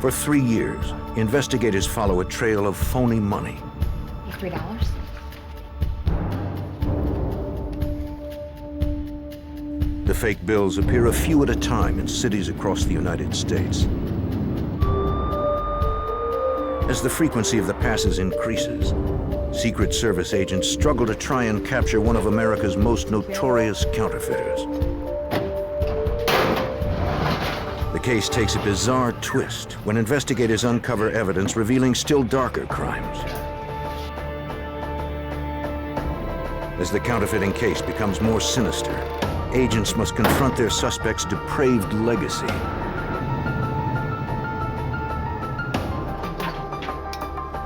For 3 years, investigators follow a trail of phony money. $3. The fake bills appear a few at a time in cities across the United States. As the frequency of the passes increases, Secret Service agents struggle to try and capture one of America's most notorious counterfeiters. The case takes a bizarre twist when investigators uncover evidence revealing still darker crimes. As the counterfeiting case becomes more sinister, agents must confront their suspect's depraved legacy.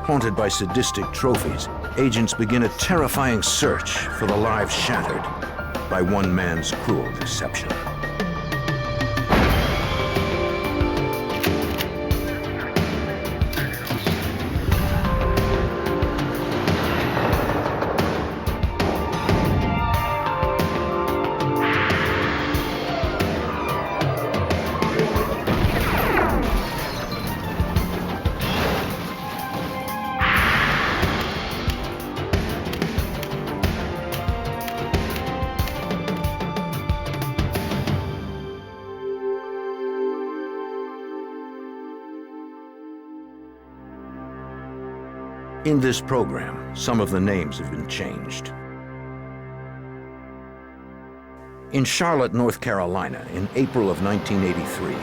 Haunted by sadistic trophies, agents begin a terrifying search for the lives shattered by one man's cruel deception. In this program, some of the names have been changed. In Charlotte, North Carolina, in April of 1983,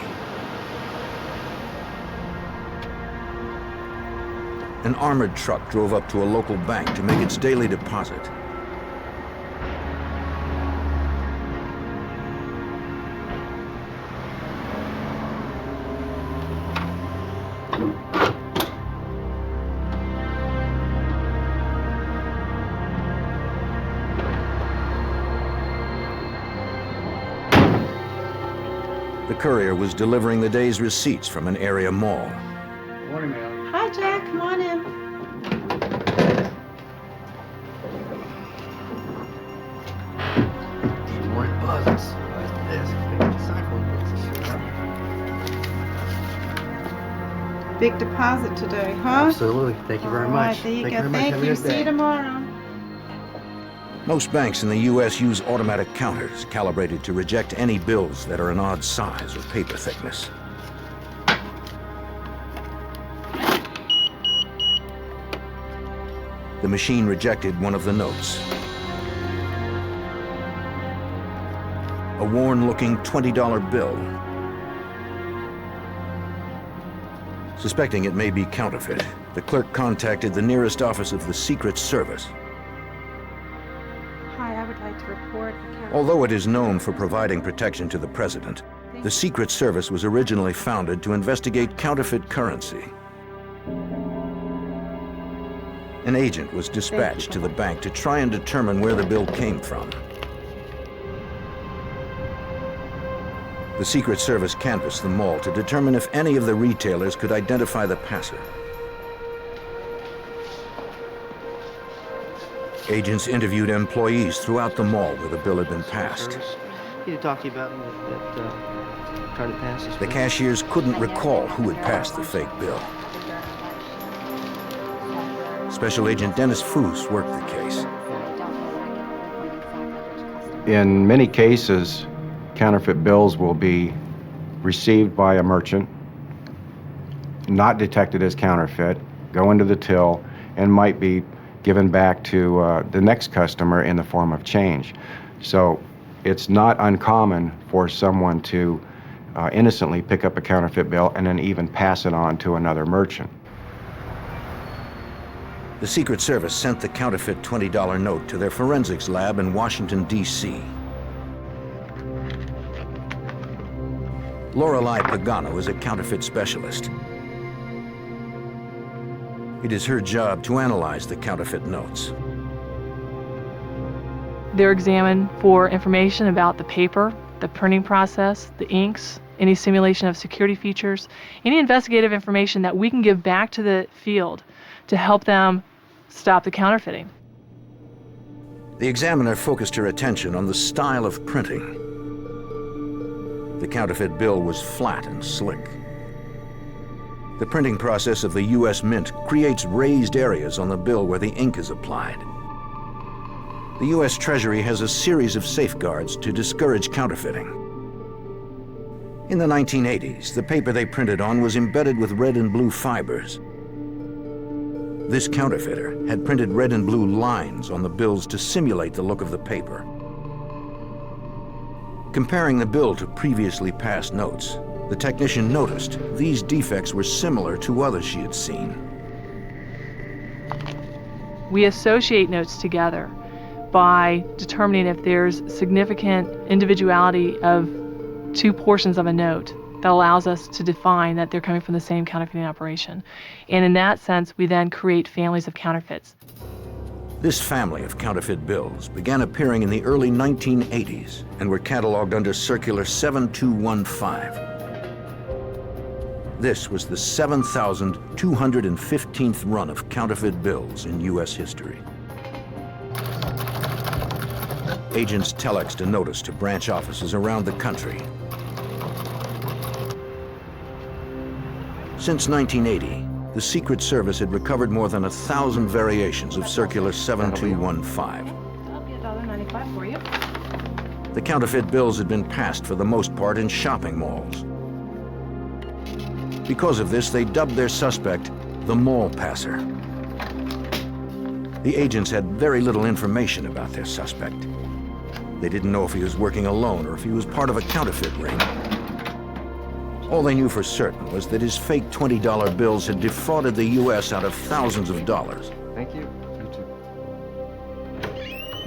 an armored truck drove up to a local bank to make its daily deposit. The courier was delivering the day's receipts from an area mall. Morning, ma'am. Hi, Jack. Come on in. More deposits. Big deposit today, huh? Absolutely. Thank you very All much. right, there you go. Very much. Thank Have a you. good See day. you tomorrow. Most banks in the U.S. use automatic counters calibrated to reject any bills that are an odd size or paper thickness. The machine rejected one of the notes. A worn-looking $20 bill. Suspecting it may be counterfeit, the clerk contacted the nearest office of the Secret Service. Hi, I would like to report a counterfeit. Although it is known for providing protection to the president, the Secret Service was originally founded to investigate counterfeit currency. An agent was dispatched to the bank to try and determine where the bill came from. The Secret Service canvassed the mall to determine if any of the retailers could identify the passer. Agents interviewed employees throughout the mall where the bill had been passed. Need to talk to you about that trying to pass this. The cashiers couldn't recall who had passed the fake bill. Special Agent Dennis Foose worked the case. In many cases, counterfeit bills will be received by a merchant, not detected as counterfeit, go into the till, and might be given back to the next customer in the form of change. So it's not uncommon for someone to innocently pick up a counterfeit bill and then even pass it on to another merchant. The Secret Service sent the counterfeit $20 note to their forensics lab in Washington, D.C. Lorelei Pagano is a counterfeit specialist. It is her job to analyze the counterfeit notes. They're examined for information about the paper, the printing process, the inks, any simulation of security features, any investigative information that we can give back to the field to help them stop the counterfeiting. The examiner focused her attention on the style of printing. The counterfeit bill was flat and slick. The printing process of the U.S. Mint creates raised areas on the bill where the ink is applied. The U.S. Treasury has a series of safeguards to discourage counterfeiting. In the 1980s, the paper they printed on was embedded with red and blue fibers. This counterfeiter had printed red and blue lines on the bills to simulate the look of the paper. Comparing the bill to previously passed notes, the technician noticed these defects were similar to others she had seen. We associate notes together by determining if there's significant individuality of two portions of a note that allows us to define that they're coming from the same counterfeiting operation. And in that sense, we then create families of counterfeits. This family of counterfeit bills began appearing in the early 1980s and were cataloged under Circular 7215. This was the 7,215th run of counterfeit bills in U.S. history. Agents telexed a notice to branch offices around the country. Since 1980, the Secret Service had recovered more than 1,000 variations of Circular 7215. I'll get $1.95 for you. The counterfeit bills had been passed for the most part in shopping malls. Because of this, they dubbed their suspect the mall passer. The agents had very little information about their suspect. They didn't know if he was working alone or if he was part of a counterfeit ring. All they knew for certain was that his fake $20 bills had defrauded the U.S. out of thousands of dollars. Thank you. You too.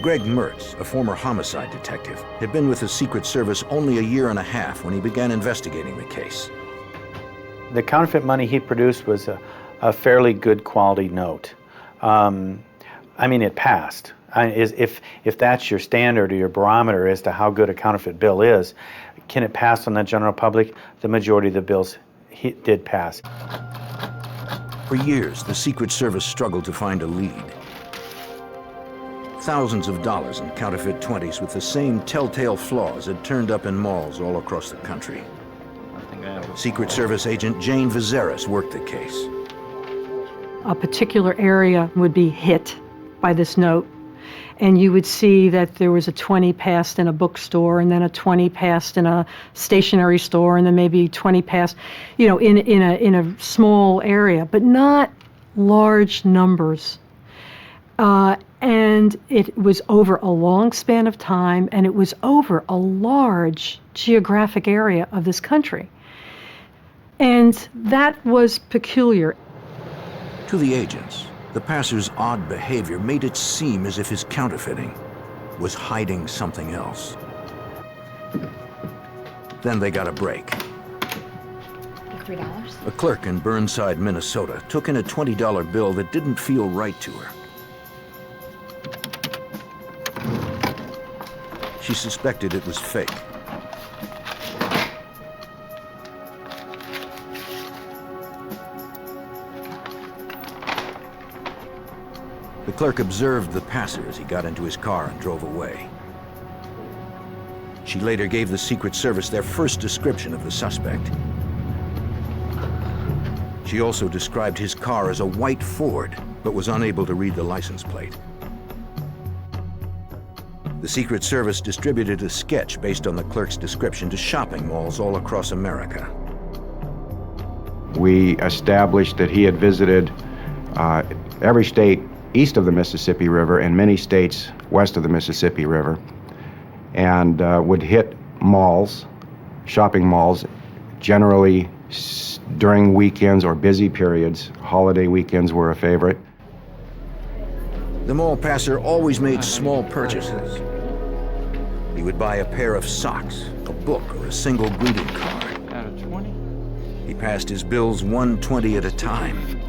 Greg Mertz, a former homicide detective, had been with the Secret Service only a year and a half when he began investigating the case. The counterfeit money he produced was a fairly good quality note. I mean, it passed. If that's your standard or your barometer as to how good a counterfeit bill is, can it pass on the general public? The majority of the bills did pass. For years, the Secret Service struggled to find a lead. Thousands of dollars in counterfeit 20s with the same telltale flaws had turned up in malls all across the country. Secret Service agent Jane Vizeris worked the case. A particular area would be hit by this note, and you would see that there was a 20 passed in a bookstore, and then a 20 passed in a stationery store, and then maybe 20 passed, you know, in a small area, but not large numbers. And it was over a long span of time, and it was over a large geographic area of this country. And that was peculiar. To the agents, the passer's odd behavior made it seem as if his counterfeiting was hiding something else. Then they got a break. $3. A clerk in Burnside, Minnesota, took in a $20 bill that didn't feel right to her. She suspected it was fake. The clerk observed the passer as he got into his car and drove away. She later gave the Secret Service their first description of the suspect. She also described his car as a white Ford, but was unable to read the license plate. The Secret Service distributed a sketch based on the clerk's description to shopping malls all across America. We established that he had visited every state east of the Mississippi River and many states west of the Mississippi River, and would hit malls, shopping malls, generally during weekends or busy periods. Holiday weekends were a favorite. The mall passer always made small purchases. He would buy a pair of socks, a book, or a single greeting card. Out of 20? He passed his bills 120 at a time,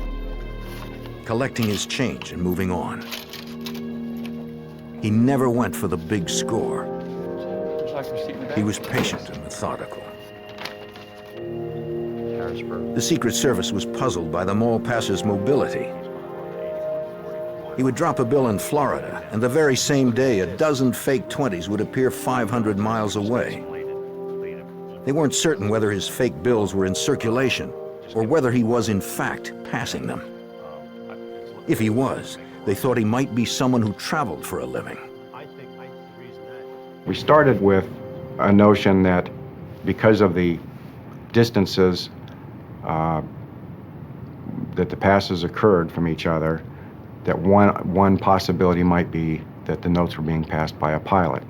collecting his change and moving on. He never went for the big score. Looks like receipt in the back. He was patient and methodical. Harrisburg. The Secret Service was puzzled by the mall passer's mobility. He would drop a bill in Florida, and the very same day, a dozen fake 20s would appear 500 miles away. They weren't certain whether his fake bills were in circulation or whether he was in fact passing them. If he was, they thought he might be someone who traveled for a living. We started with a notion that because of the distances that the passes occurred from each other, that one possibility might be that the notes were being passed by a pilot.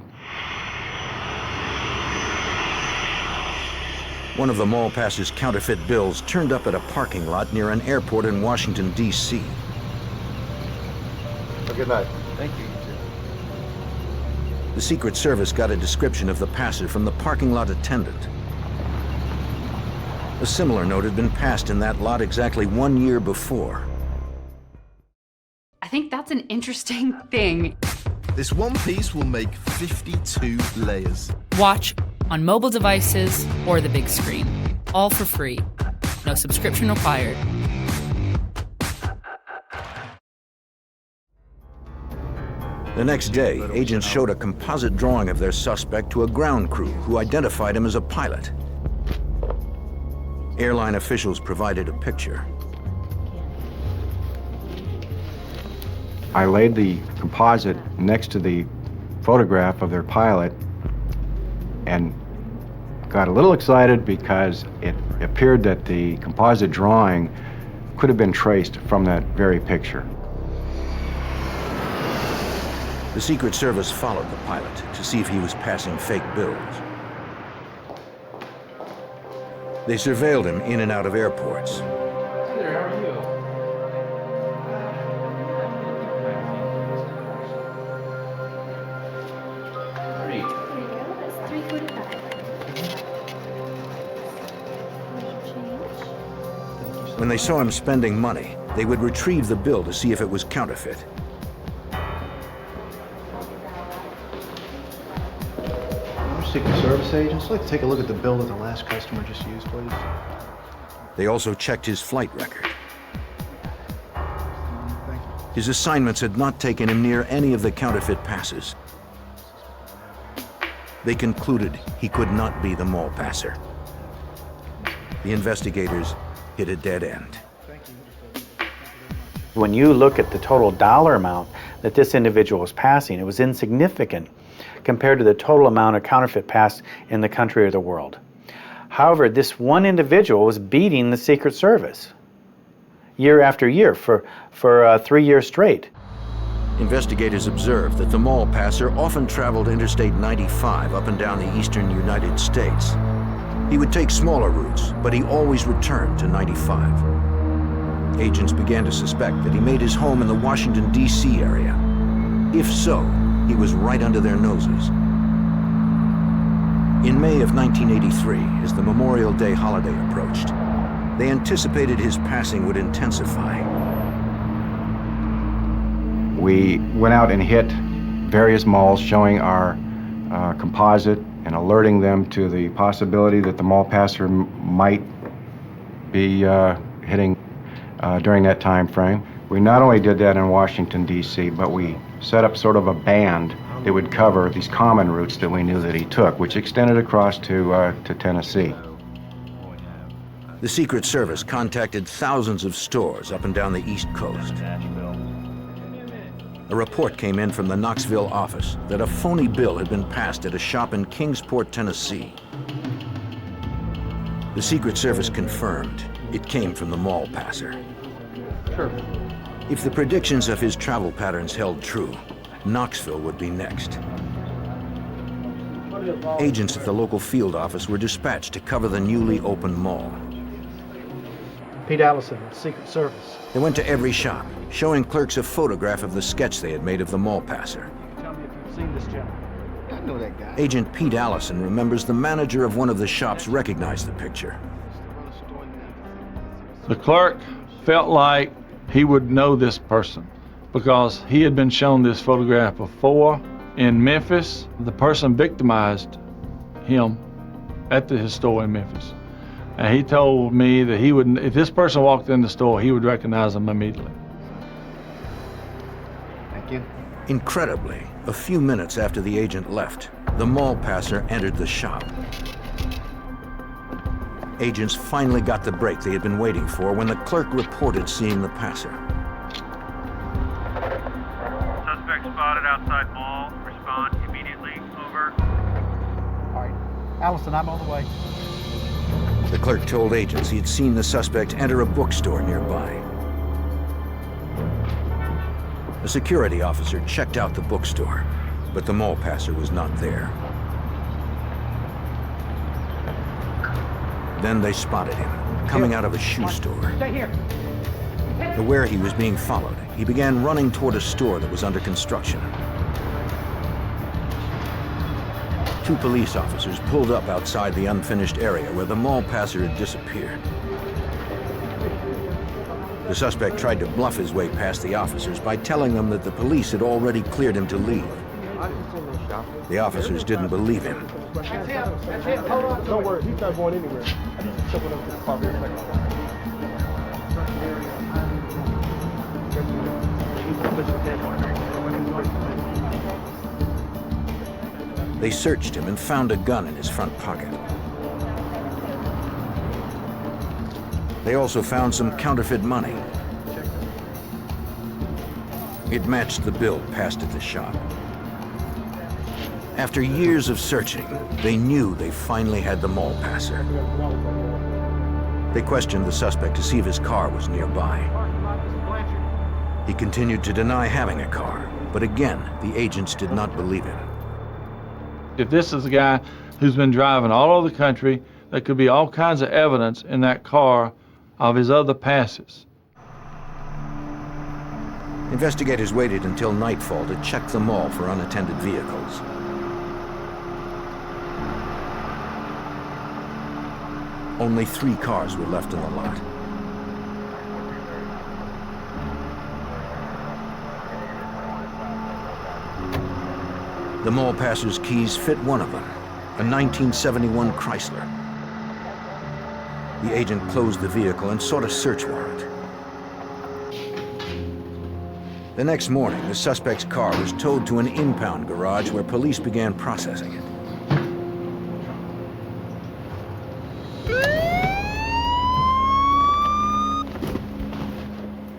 One of the mall passer's counterfeit bills turned up at a parking lot near an airport in Washington, D.C. Good night. Thank you. The Secret Service got a description of the passer from the parking lot attendant. A similar note had been passed in that lot exactly 1 year before. I think that's an interesting thing. This one piece will make 52 layers. Watch on mobile devices or the big screen. All for free. No subscription required. The next day, agents showed a composite drawing of their suspect to a ground crew who identified him as a pilot. Airline officials provided a picture. I laid the composite next to the photograph of their pilot and got a little excited because it appeared that the composite drawing could have been traced from that very picture. The Secret Service followed the pilot to see if he was passing fake bills. They surveilled him in and out of airports. Hey there, how are you? There you go. That's $3.45. When they saw him spending money, they would retrieve the bill to see if it was counterfeit. Secret Service agents, I'd like to take a look at the bill that the last customer just used, please. They also checked his flight record. Thank you. His assignments had not taken him near any of the counterfeit passes. They concluded he could not be the mall passer. The investigators hit a dead end. When you look at the total dollar amount that this individual was passing, it was insignificant compared to the total amount of counterfeit passed in the country or the world. However, this one individual was beating the Secret Service year after year for 3 years straight. Investigators observed that the mall passer often traveled Interstate 95 up and down the eastern United States. He would take smaller routes, but he always returned to 95. Agents began to suspect that he made his home in the Washington, D.C. area. If so, he was right under their noses. In May of 1983, as the Memorial Day holiday approached, they anticipated his passing would intensify. We went out and hit various malls showing our composite and alerting them to the possibility that the mall passer might be hitting during that time frame. We not only did that in Washington, D.C., but we set up sort of a band that would cover these common routes that we knew that he took, which extended across to Tennessee. The Secret Service contacted thousands of stores up and down the East Coast. A report came in from the Knoxville office that a phony bill had been passed at a shop in Kingsport, Tennessee. The Secret Service confirmed it came from the mall passer. Sure. If the predictions of his travel patterns held true, Knoxville would be next. Agents at the local field office were dispatched to cover the newly opened mall. Pete Allison, Secret Service. They went to every shop, showing clerks a photograph of the sketch they had made of the mall passer. Tell me if you've seen this gentleman. I know that guy. Agent Pete Allison remembers the manager of one of the shops recognized the picture. The clerk felt like he would know this person because he had been shown this photograph before in Memphis. The person victimized him at his store in Memphis. And he told me that he would, if this person walked in the store, he would recognize him immediately. Thank you. Incredibly, a few minutes after the agent left, the mall passer entered the shop. Agents finally got the break they had been waiting for when the clerk reported seeing the passer. Suspect spotted outside mall. Respond immediately. Over. All right. Allison, I'm on the way. The clerk told agents he had seen the suspect enter a bookstore nearby. A security officer checked out the bookstore, but the mall passer was not there. Then they spotted him, coming out of a shoe store. Stay here. Aware he was being followed, he began running toward a store that was under construction. 2 police officers pulled up outside the unfinished area where the mall passer had disappeared. The suspect tried to bluff his way past the officers by telling them that the police had already cleared him to leave. The officers didn't believe him. That's it. Hold on. Don't worry, he's not going anywhere. I need to someone up to the car real quick. They searched him and found a gun in his front pocket. They also found some counterfeit money. It matched the bill passed at the shop. After years of searching, they knew they finally had the mall passer. They questioned the suspect to see if his car was nearby. He continued to deny having a car, but again, the agents did not believe him. If this is a guy who's been driving all over the country, there could be all kinds of evidence in that car of his other passes. Investigators waited until nightfall to check the mall for unattended vehicles. Only 3 cars were left in the lot. The mall passer's keys fit one of them, a 1971 Chrysler. The agent closed the vehicle and sought a search warrant. The next morning, the suspect's car was towed to an impound garage where police began processing it.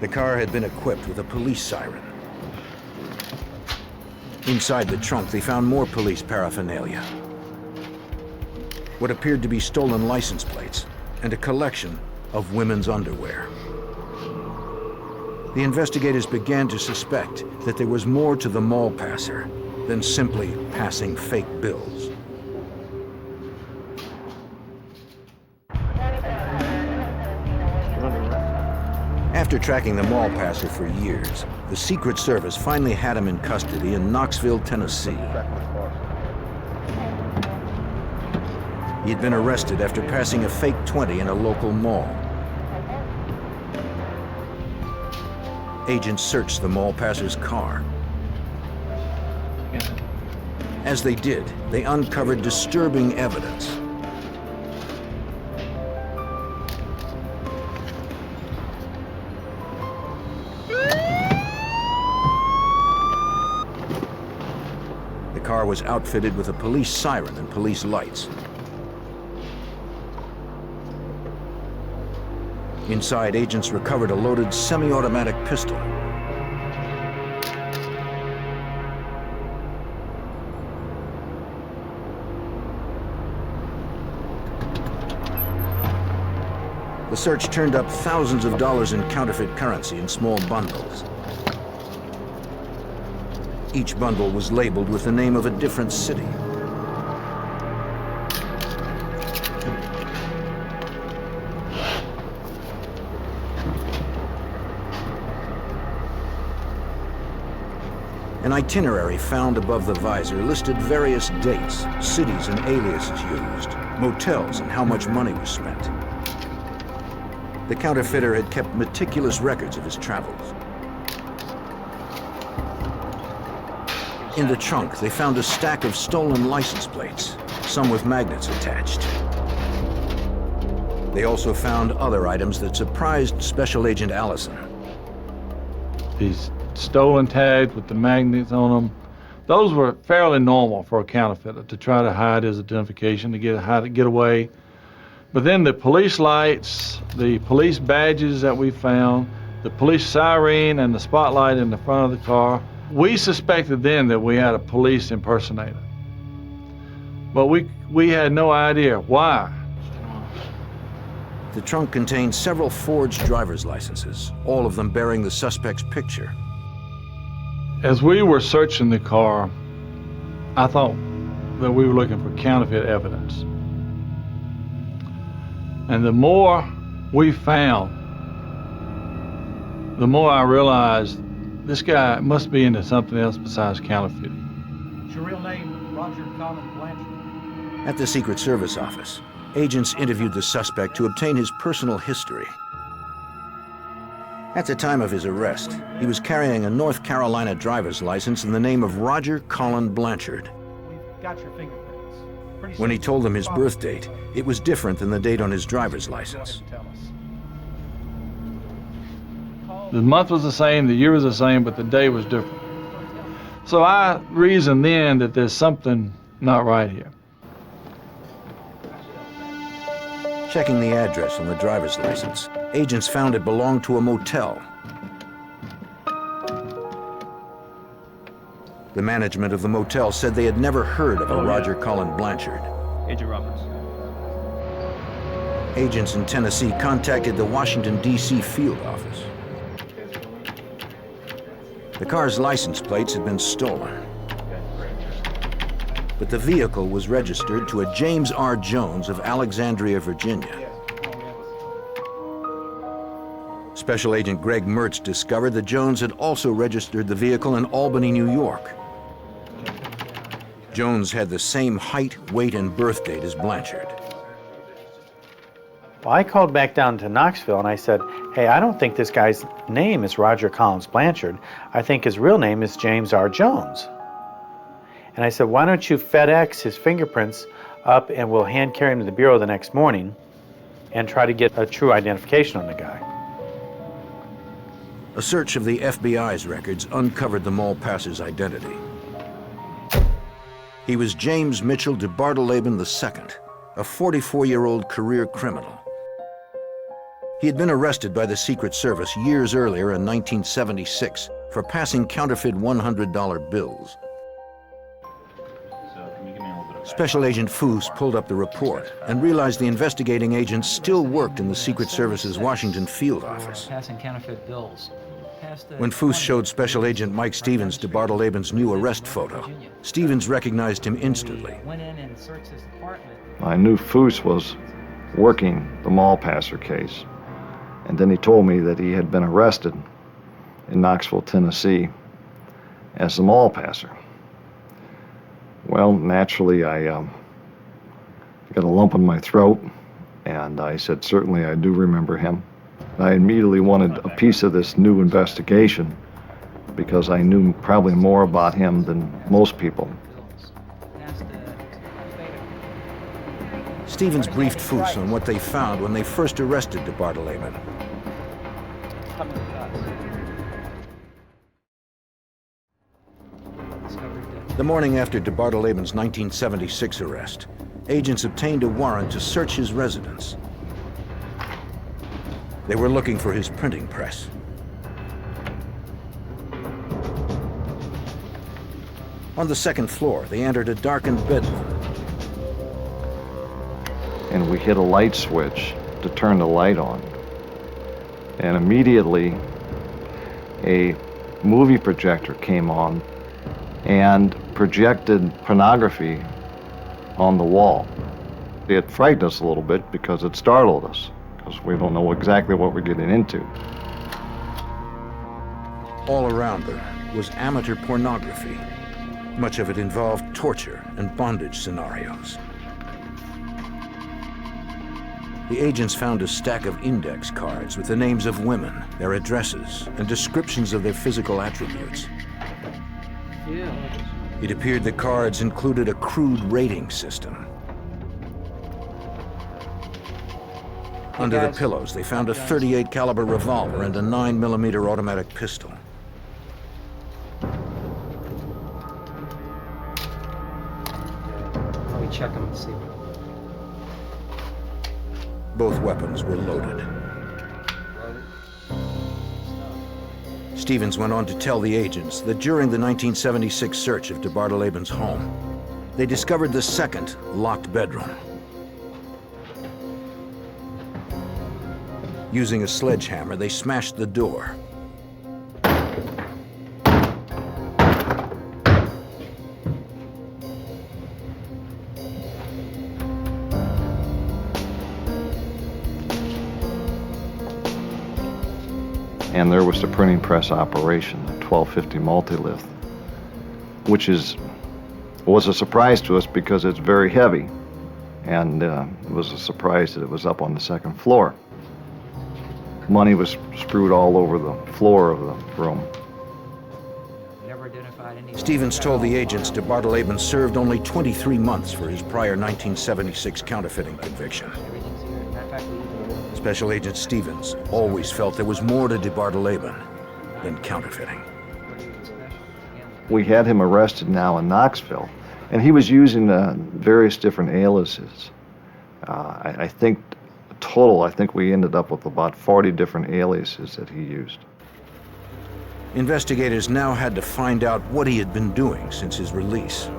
The car had been equipped with a police siren. Inside the trunk, they found more police paraphernalia. What appeared to be stolen license plates and a collection of women's underwear. The investigators began to suspect that there was more to the mall passer than simply passing fake bills. After tracking the mall passer for years, the Secret Service finally had him in custody in Knoxville, Tennessee. He had been arrested after passing a fake 20 in a local mall. Agents searched the mall passer's car. As they did, they uncovered disturbing evidence. The car was outfitted with a police siren and police lights. Inside, agents recovered a loaded semi-automatic pistol. The search turned up thousands of dollars in counterfeit currency in small bundles. Each bundle was labeled with the name of a different city. An itinerary found above the visor listed various dates, cities and aliases used, motels and how much money was spent. The counterfeiter had kept meticulous records of his travels. In the trunk, they found a stack of stolen license plates, some with magnets attached. They also found other items that surprised Special Agent Allison. These stolen tags with the magnets on them, those were fairly normal for a counterfeiter to try to hide his identification, to get away. But then the police lights, the police badges that we found, the police siren and the spotlight in the front of the car, we suspected then that we had a police impersonator. But we had no idea why. The trunk contained several forged driver's licenses, all of them bearing the suspect's picture. As we were searching the car, I thought that we were looking for counterfeit evidence. And the more we found, the more I realized this guy must be into something else besides counterfeiting. What's your real name? Roger Colin Blanchard. At the Secret Service office, agents interviewed the suspect to obtain his personal history. At the time of his arrest, he was carrying a North Carolina driver's license in the name of Roger Colin Blanchard. We've got your fingerprints. When he told them his birth date, it was different than the date on his driver's license. The month was the same, the year was the same, but the day was different. So I reasoned then that there's something not right here. Checking the address on the driver's license, agents found it belonged to a motel. The management of the motel said they had never heard of a Roger Colin Blanchard. Agent Roberts. Agents in Tennessee contacted the Washington, D.C. field office. The car's license plates had been stolen, but the vehicle was registered to a James R. Jones of Alexandria, Virginia. Special Agent Greg Mertz discovered that Jones had also registered the vehicle in Albany, New York. Jones had the same height, weight, and birth date as Blanchard. Well, I called back down to Knoxville and I said, hey, I don't think this guy's name is Roger Collins Blanchard. I think his real name is James R. Jones. And I said, why don't you FedEx his fingerprints up and we'll hand carry him to the Bureau the next morning and try to get a true identification on the guy. A search of the FBI's records uncovered the mall passer's identity. He was James Mitchell de Bartoleben II, a 44-year-old career criminal. He had been arrested by the Secret Service years earlier in 1976 for passing counterfeit $100 bills. Special Agent Foose pulled up the report and realized the investigating agents still worked in the Secret Service's Washington field office. Passing counterfeit bills. When Foose showed Special Agent Mike Stevens de Bartoleben's new arrest photo, Stevens recognized him instantly. I knew Foose was working the mall passer case, and then he told me that he had been arrested in Knoxville, Tennessee as the mall passer. Well, naturally, I got a lump in my throat, and I said, certainly I do remember him. I immediately wanted a piece of this new investigation because I knew probably more about him than most people. Stevens briefed Foose on what they found when they first arrested de Bartoleben. The morning after de Bartoleben's 1976 arrest, agents obtained a warrant to search his residence. They were looking for his printing press. On the second floor, they entered a darkened bedroom. And we hit a light switch to turn the light on. And immediately, a movie projector came on and projected pornography on the wall. It frightened us a little bit because it startled us, because we don't know exactly what we're getting into. All around them was amateur pornography. Much of it involved torture and bondage scenarios. The agents found a stack of index cards with the names of women, their addresses, and descriptions of their physical attributes. It appeared the cards included a crude rating system. Under the pillows, they found a .38 caliber revolver and a 9mm automatic pistol. Let me check them and see. Both weapons were loaded. Stevens went on to tell the agents that during the 1976 search of DeBartolaban's home, they discovered the second locked bedroom. Using a sledgehammer, they smashed the door. And there was the printing press operation, the 1250 multilith, which was a surprise to us because it's very heavy, and it was a surprise that it was up on the second floor. Money was strewed all over the floor of the room. Stevens told the agents DeBartolaban served only 23 months for his prior 1976 counterfeiting conviction. Special Agent Stevens always felt there was more to DeBartolaban than counterfeiting. We had him arrested now in Knoxville, and he was using various different aliases. I think total, I think we ended up with about 40 different aliases that he used. Investigators now had to find out what he had been doing since his release.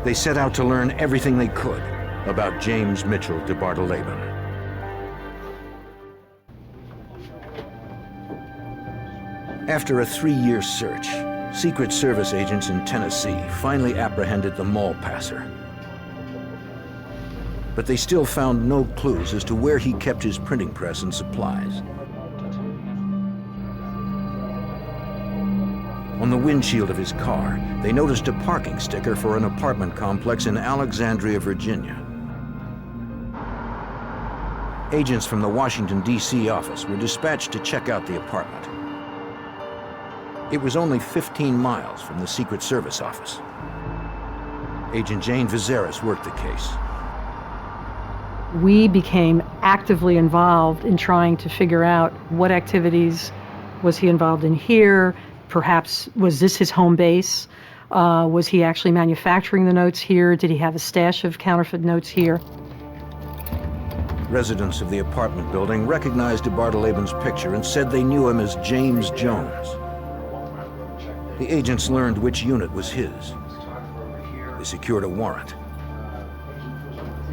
They set out to learn everything they could about James Mitchell DeBartolaban. After a 3-year search, Secret Service agents in Tennessee finally apprehended the mall passer. But they still found no clues as to where he kept his printing press and supplies. On the windshield of his car, they noticed a parking sticker for an apartment complex in Alexandria, Virginia. Agents from the Washington, D.C. office were dispatched to check out the apartment. It was only 15 miles from the Secret Service office. Agent Jane Vizeris worked the case. We became actively involved in trying to figure out what activities was he involved in here. Perhaps, was this his home base? Was he actually manufacturing the notes here? Did he have a stash of counterfeit notes here? Residents of the apartment building recognized DeBartolaban's picture and said they knew him as James Jones. The agents learned which unit was his. They secured a warrant.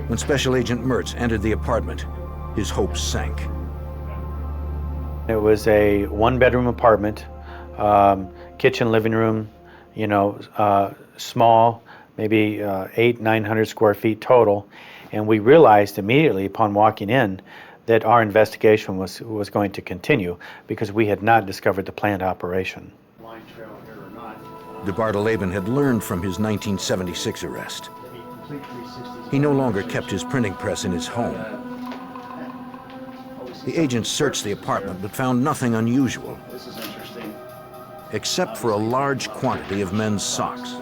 When Special Agent Mertz entered the apartment, his hopes sank. It was a one-bedroom apartment, kitchen, living room, small, maybe 800-900 square feet total. And we realized immediately upon walking in that our investigation was going to continue because we had not discovered the planned operation. DeBartolaban had learned from his 1976 arrest. He no longer kept his printing press in his home. The agents searched the apartment but found nothing unusual, except for a large quantity of men's socks.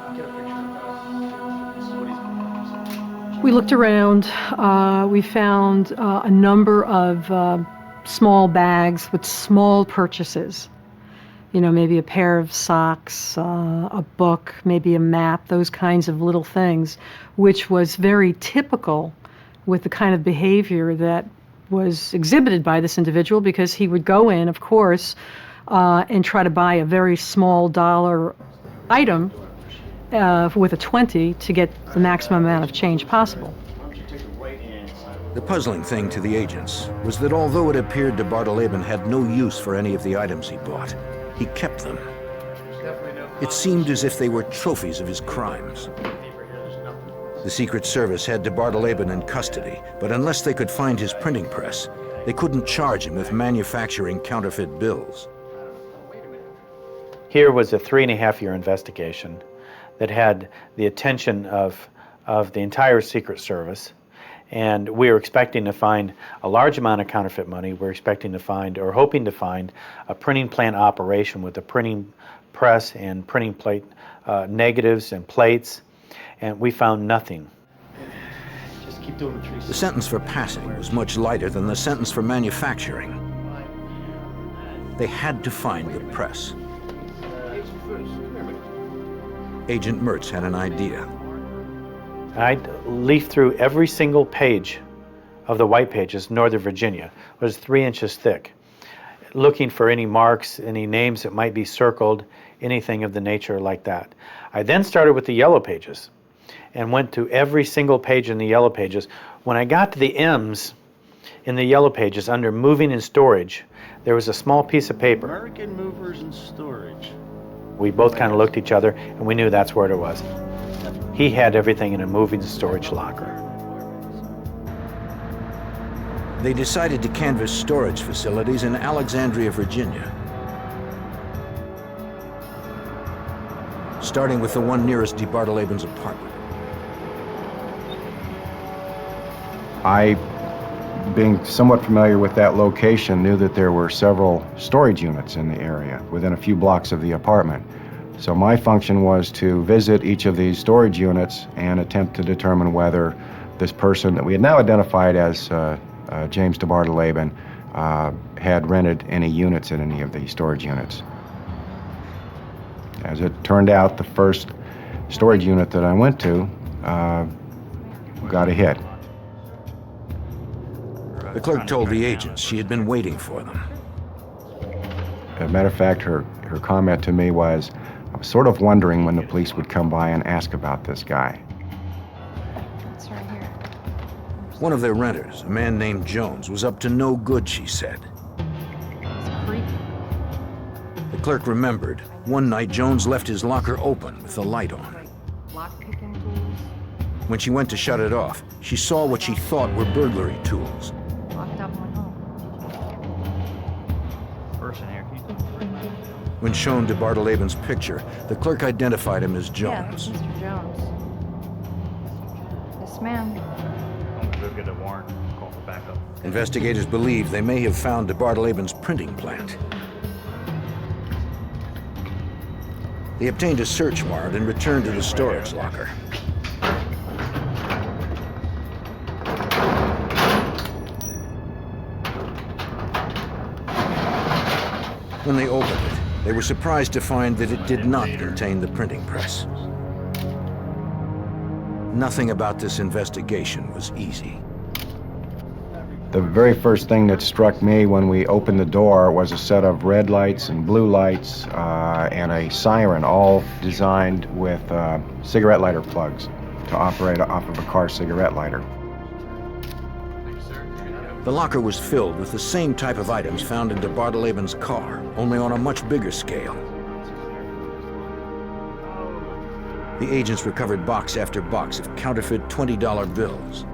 We looked around. We found a number of small bags with small purchases. Maybe a pair of socks, a book, maybe a map, those kinds of little things, which was very typical with the kind of behavior that was exhibited by this individual, because he would go in, of course, and try to buy a very small dollar item with a 20 to get the maximum amount of change possible. The puzzling thing to the agents was that although it appeared DeBartolaban had no use for any of the items he bought, he kept them. It seemed as if they were trophies of his crimes. The Secret Service had DeBartolaban in custody, but unless they could find his printing press, they couldn't charge him with manufacturing counterfeit bills. Here was a 3.5-year investigation that had the attention of the entire Secret Service, and we were expecting to find a large amount of counterfeit money. We're expecting to find, or hoping to find, a printing plant operation with a printing press and printing plate negatives and plates, and we found nothing. Just keep doing the The sentence for passing was much lighter than the sentence for manufacturing. They had to find the press. Agent Mertz had an idea. I leafed through every single page of the white pages, Northern Virginia, was 3 inches thick, looking for any marks, any names that might be circled, anything of the nature like that. I then started with the yellow pages and went to every single page in the yellow pages. When I got to the M's in the yellow pages under moving and storage, there was a small piece of paper. American movers and storage. We both kind of looked at each other and we knew that's where it was. He had everything in a moving and storage locker. They decided to canvass storage facilities in Alexandria, Virginia, starting with the one nearest DeBartolaben's apartment. I, being somewhat familiar with that location, knew that there were several storage units in the area within a few blocks of the apartment. So my function was to visit each of these storage units and attempt to determine whether this person that we had now identified as James DeBartoleben had rented any units in any of these storage units. As it turned out, the first storage unit that I went to got a hit. The clerk told the agents she had been waiting for them. As a matter of fact, her comment to me was, I was sort of wondering when the police would come by and ask about this guy. It's right here. One of their renters, a man named Jones, was up to no good, she said. It's creepy. The clerk remembered. One night, Jones left his locker open with the light on. Lock-picking tools. When she went to shut it off, she saw what she thought were burglary tools. Locked up my home. Person here. When shown DeBartolaben's picture, the clerk identified him as Yeah, Jones. Mr. Jones. This man. I'm gonna go get a warrant. Call for backup. Investigators believe they may have found DeBartolaben's printing plant. They obtained a search warrant and returned to the storage locker. When they opened it, they were surprised to find that it did not contain the printing press. Nothing about this investigation was easy. The very first thing that struck me when we opened the door was a set of red lights and blue lights and a siren, all designed with cigarette lighter plugs to operate off of a car cigarette lighter. The locker was filled with the same type of items found in DeBartolaben's car, only on a much bigger scale. The agents recovered box after box of counterfeit $20 bills.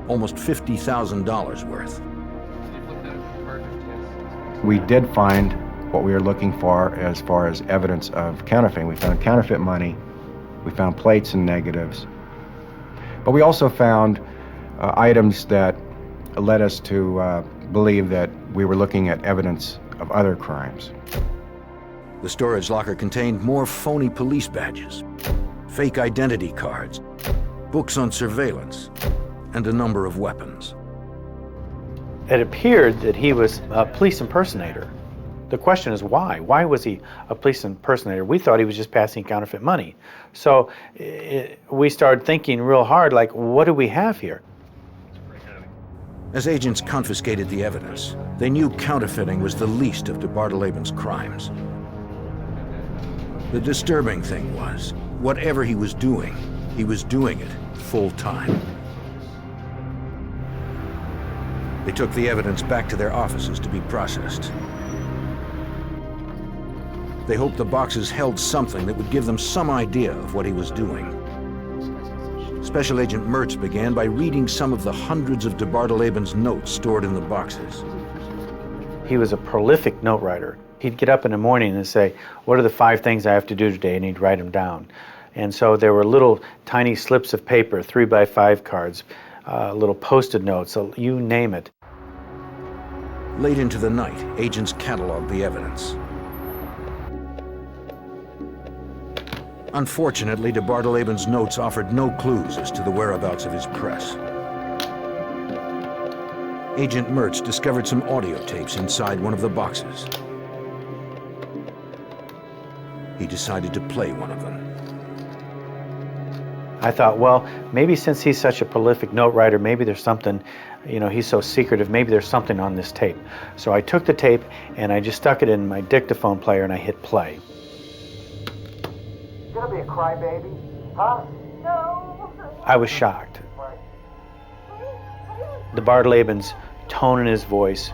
Almost $50,000 worth. We did find what we were looking for as far as evidence of counterfeiting. We found counterfeit money, we found plates and negatives, but we also found items that led us to believe that we were looking at evidence of other crimes. The storage locker contained more phony police badges, fake identity cards, books on surveillance, and a number of weapons. It appeared that he was a police impersonator. The question is why? Why was he a police impersonator? We thought he was just passing counterfeit money. So we started thinking real hard, like, what do we have here? As agents confiscated the evidence, they knew counterfeiting was the least of DeBartolaben's crimes. The disturbing thing was, whatever he was doing it full time. They took the evidence back to their offices to be processed. They hoped the boxes held something that would give them some idea of what he was doing. Special Agent Mertz began by reading some of the hundreds of DeBartolaben's notes stored in the boxes. He was a prolific note writer. He'd get up in the morning and say, what are the 5 things I have to do today? And he'd write them down. And so there were little tiny slips of paper, 3x5 cards, little Post-it notes, you name it. Late into the night, agents cataloged the evidence. Unfortunately, DeBartolaben's notes offered no clues as to the whereabouts of his press. Agent Mertz discovered some audio tapes inside one of the boxes. He decided to play one of them. I thought, well, maybe since he's such a prolific note writer, maybe there's something, he's so secretive, maybe there's something on this tape. So I took the tape and I just stuck it in my dictaphone player and I hit play. You gonna be a crybaby, huh? No. I was shocked. DeBartolaben's tone in his voice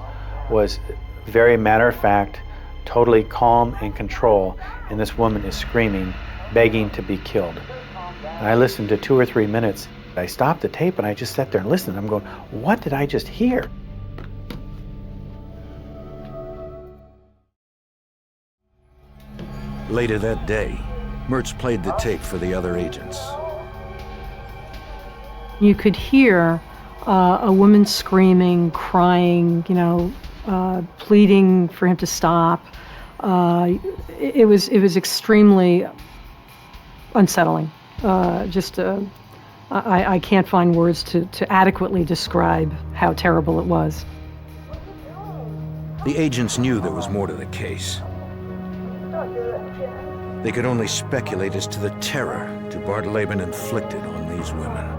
was very matter-of-fact, totally calm and control, and this woman is screaming, begging to be killed. And I listened to 2 or 3 minutes. I stopped the tape and I just sat there and listened. I'm going, what did I just hear? Later that day, Mertz played the tape for the other agents. You could hear a woman screaming, crying, pleading for him to stop. It was extremely unsettling. I can't find words to adequately describe how terrible it was. The agents knew there was more to the case. They could only speculate as to the terror DeBartoleben inflicted on these women.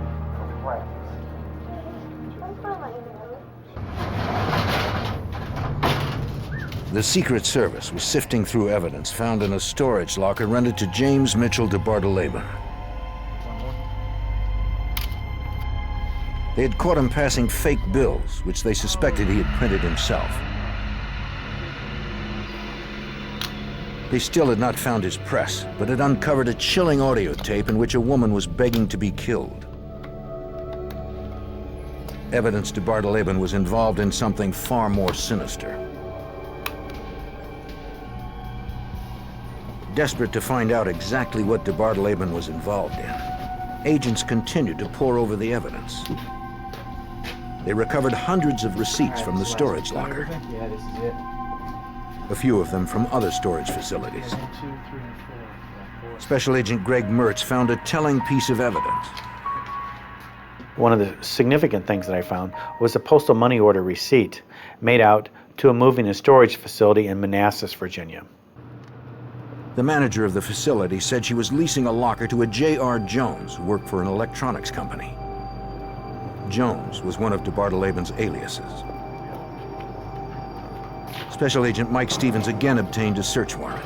The Secret Service was sifting through evidence found in a storage locker rented to James Mitchell DeBartoleben. They had caught him passing fake bills, which they suspected he had printed himself. They still had not found his press, but had uncovered a chilling audio tape in which a woman was begging to be killed. Evidence DeBartoleben was involved in something far more sinister. Desperate to find out exactly what DeBartoleben was involved in, agents continued to pore over the evidence. They recovered hundreds of receipts from the storage locker. Yeah, this is it. A few of them from other storage facilities. Special Agent Greg Mertz found a telling piece of evidence. One of the significant things that I found was a postal money order receipt made out to a moving and storage facility in Manassas, Virginia. The manager of the facility said she was leasing a locker to a J.R. Jones who worked for an electronics company. Jones was one of DeBartoleben's aliases. Special Agent Mike Stevens again obtained a search warrant.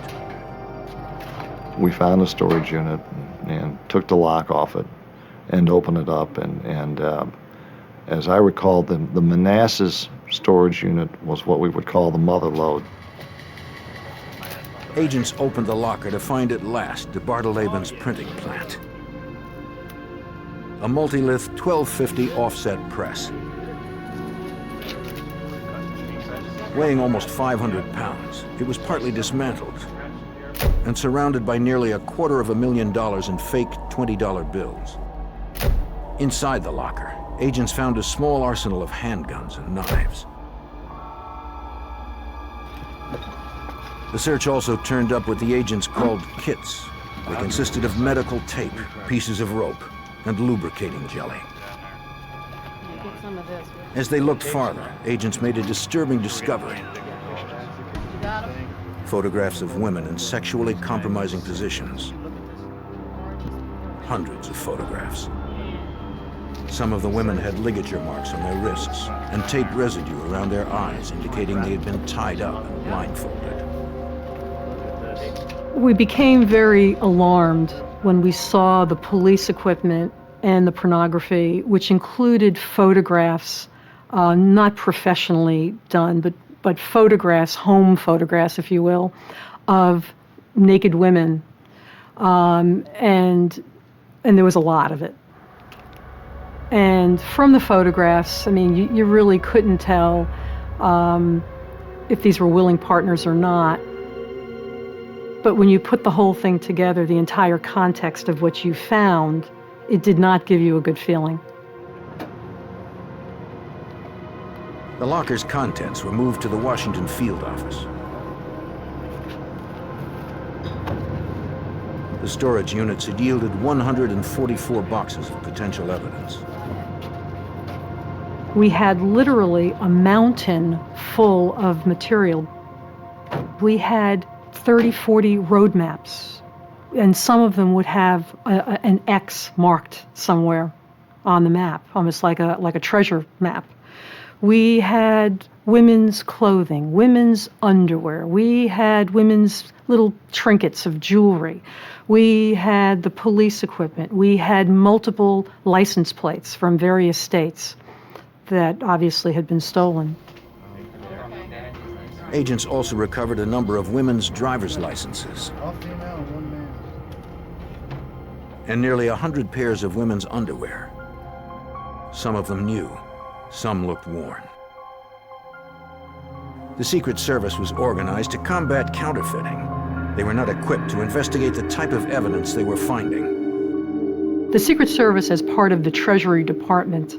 We found a storage unit and took the lock off it and opened it up. And as I recall, the Manassas storage unit was what we would call the mother lode. Agents opened the locker to find at last DeBartoleben's printing plant. A multi-lith 1250 offset press. Weighing almost 500 pounds, it was partly dismantled and surrounded by nearly $250,000 in fake $20 bills. Inside the locker, agents found a small arsenal of handguns and knives. The search also turned up what the agents called kits. They consisted of medical tape, pieces of rope, and lubricating jelly. As they looked farther, agents made a disturbing discovery. Photographs of women in sexually compromising positions. Hundreds of photographs. Some of the women had ligature marks on their wrists and tape residue around their eyes, indicating they had been tied up and blindfolded. We became very alarmed when we saw the police equipment and the pornography, which included photographs, not professionally done, but photographs, home photographs, if you will, of naked women. And there was a lot of it. And from the photographs, I mean, you really couldn't tell if these were willing partners or not. But when you put the whole thing together, the entire context of what you found, it did not give you a good feeling. The locker's contents were moved to the Washington field office. The storage units had yielded 144 boxes of potential evidence. We had literally a mountain full of material. We had 30, 40 road maps and some of them would have an X marked somewhere on the map, almost like a treasure map. We had women's clothing, women's underwear. We had women's little trinkets of jewelry. We had the police equipment. We had multiple license plates from various states that obviously had been stolen. Agents also recovered a number of women's driver's licenses and nearly 100 pairs of women's underwear. Some of them new, some looked worn. The Secret Service was organized to combat counterfeiting. They were not equipped to investigate the type of evidence they were finding. The Secret Service, as part of the Treasury Department,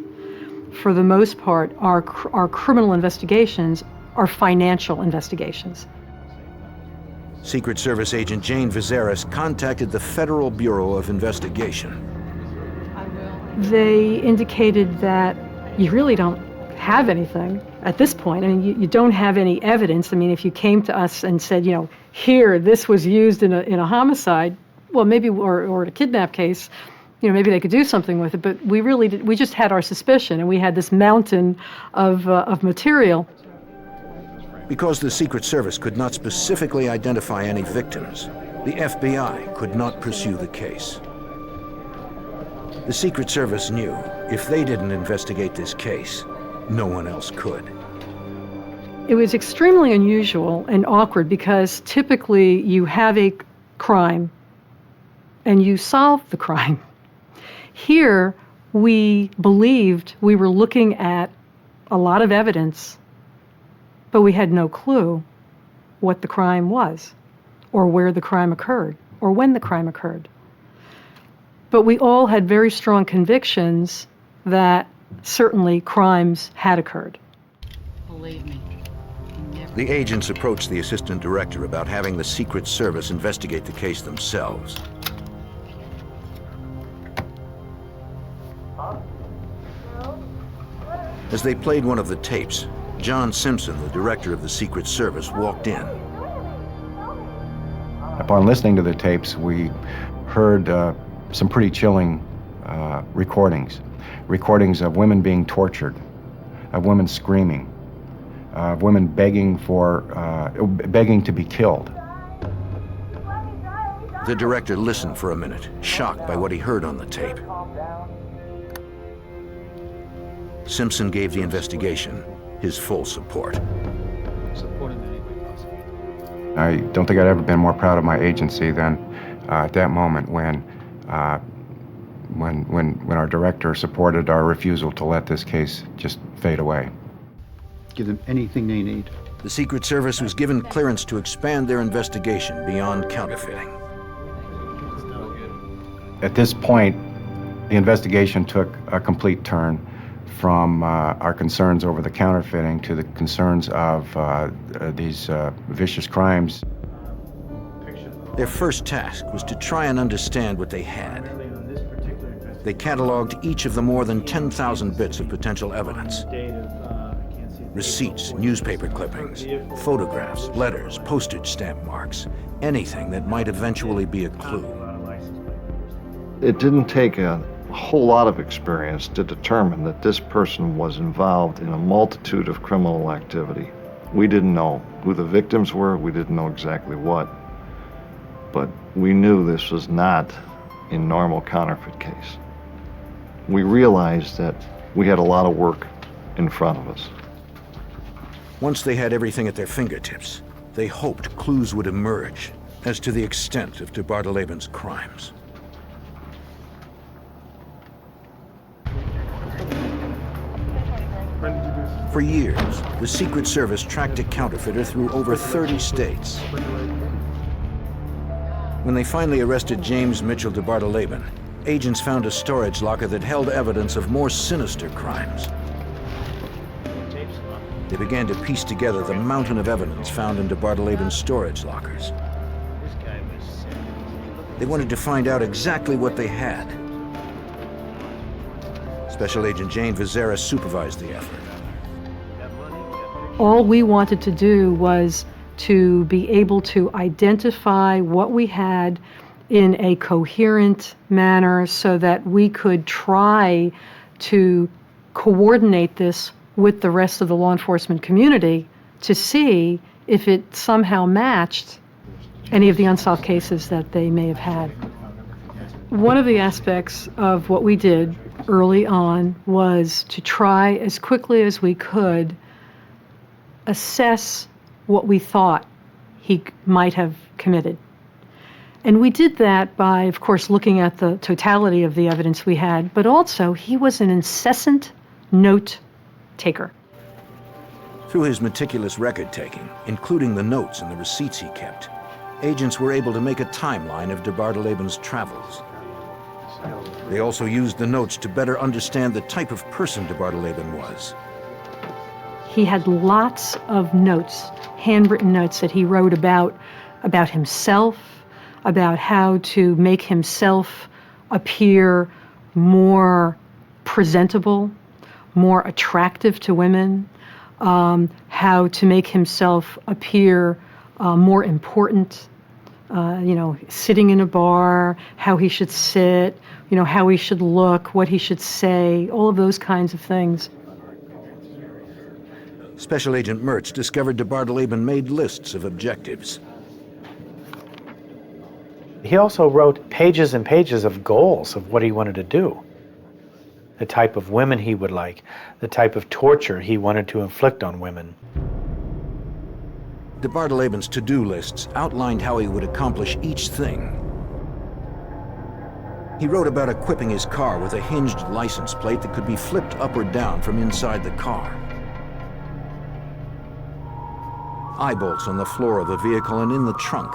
for the most part, our criminal investigations are financial investigations. Secret Service agent Jane Vizeris contacted the Federal Bureau of Investigation. They indicated that you really don't have anything at this point. I mean, you don't have any evidence. I mean, if you came to us and said, you know, here, this was used in a homicide, well, maybe, or a kidnap case, you know, maybe they could do something with it. But we just had our suspicion, and we had this mountain of material. Because the Secret Service could not specifically identify any victims, the FBI could not pursue the case. The Secret Service knew if they didn't investigate this case, no one else could. It was extremely unusual and awkward because typically you have a crime and you solve the crime. Here, we believed we were looking at a lot of evidence, but we had no clue what the crime was, or where the crime occurred, or when the crime occurred. But we all had very strong convictions that certainly crimes had occurred. Believe me. The agents approached the assistant director about having the Secret Service investigate the case themselves. As they played one of the tapes, John Simpson, the director of the Secret Service, walked in. Upon listening to the tapes, we heard some pretty chilling recordings of women being tortured, of women screaming, of women begging to be killed. The director listened for a minute, shocked by what he heard on the tape. Simpson gave the investigation his full support. I don't think I'd ever been more proud of my agency than at that moment when our director supported our refusal to let this case just fade away. Give them anything they need. The Secret Service was given clearance to expand their investigation beyond counterfeiting. At this point, the investigation took a complete turn from our concerns over the counterfeiting to the concerns of these vicious crimes. Their first task was to try and understand what they had. They cataloged each of the more than 10,000 bits of potential evidence. Receipts, newspaper clippings, photographs, letters, postage stamp marks, anything that might eventually be a clue. It didn't take a whole lot of experience to determine that this person was involved in a multitude of criminal activity. We didn't know who the victims were, we didn't know exactly what, but we knew this was not a normal counterfeit case. We realized that we had a lot of work in front of us. Once they had everything at their fingertips, they hoped clues would emerge as to the extent of de Bartholeven's crimes. For years, the Secret Service tracked a counterfeiter through over 30 states. When they finally arrested James Mitchell de Bartholeven, agents found a storage locker that held evidence of more sinister crimes. They began to piece together the mountain of evidence found in de Bartholeven's storage lockers. They wanted to find out exactly what they had. Special Agent Jane Vizeris supervised the effort. All we wanted to do was to be able to identify what we had in a coherent manner so that we could try to coordinate this with the rest of the law enforcement community to see if it somehow matched any of the unsolved cases that they may have had. One of the aspects of what we did early on was to try as quickly as we could assess what we thought he might have committed. And we did that by, of course, looking at the totality of the evidence we had, but also he was an incessant note taker. Through his meticulous record-taking, including the notes and the receipts he kept, agents were able to make a timeline of de Barteleben's travels. They also used the notes to better understand the type of person de Barteleben was. He had lots of notes, handwritten notes that he wrote about himself, about how to make himself appear more presentable, more attractive to women, how to make himself appear more important, sitting in a bar, how he should sit, how he should look, what he should say, all of those kinds of things. Special Agent Mertz discovered de Barteleben made lists of objectives. He also wrote pages and pages of goals of what he wanted to do. The type of women he would like, the type of torture he wanted to inflict on women. De Barteleben's to-do lists outlined how he would accomplish each thing. He wrote about equipping his car with a hinged license plate that could be flipped up or down from inside the car. Eye bolts on the floor of the vehicle and in the trunk.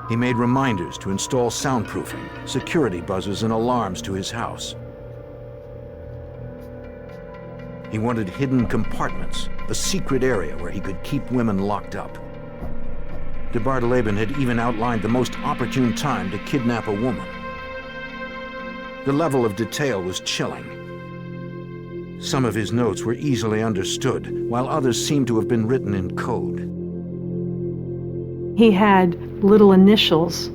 He made reminders to install soundproofing, security buzzers, and alarms to his house. He wanted hidden compartments, a secret area where he could keep women locked up. De Barteleben had even outlined the most opportune time to kidnap a woman. The level of detail was chilling. Some of his notes were easily understood, while others seemed to have been written in code. He had little initials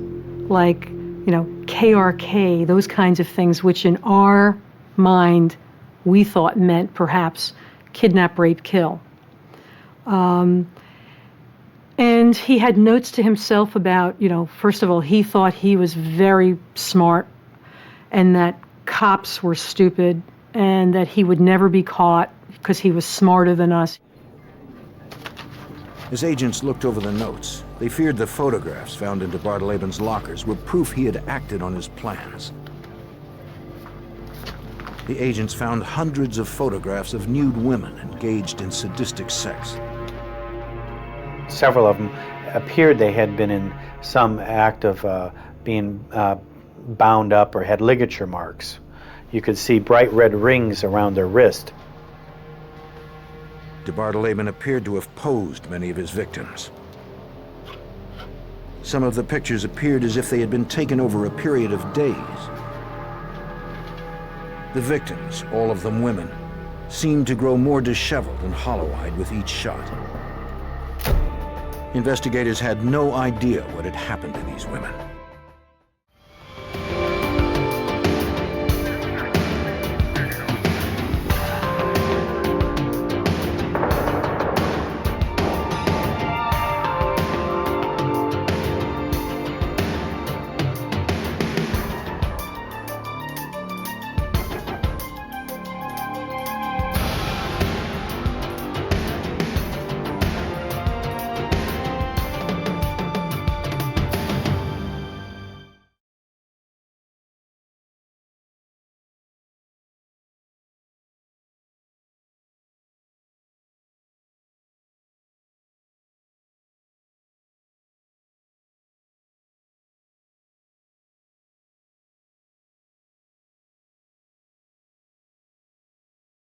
like, KRK, those kinds of things, which in our mind we thought meant perhaps kidnap, rape, kill. And he had notes to himself about, first of all, he thought he was very smart and that cops were stupid and that he would never be caught because he was smarter than us. As agents looked over the notes, they feared the photographs found in de Barteleben's lockers were proof he had acted on his plans. The agents found hundreds of photographs of nude women engaged in sadistic sex. Several of them appeared they had been in some act of being bound up or had ligature marks. You could see bright red rings around their wrist. De Barteleben appeared to have posed many of his victims. Some of the pictures appeared as if they had been taken over a period of days. The victims, all of them women, seemed to grow more disheveled and hollow-eyed with each shot. Investigators had no idea what had happened to these women.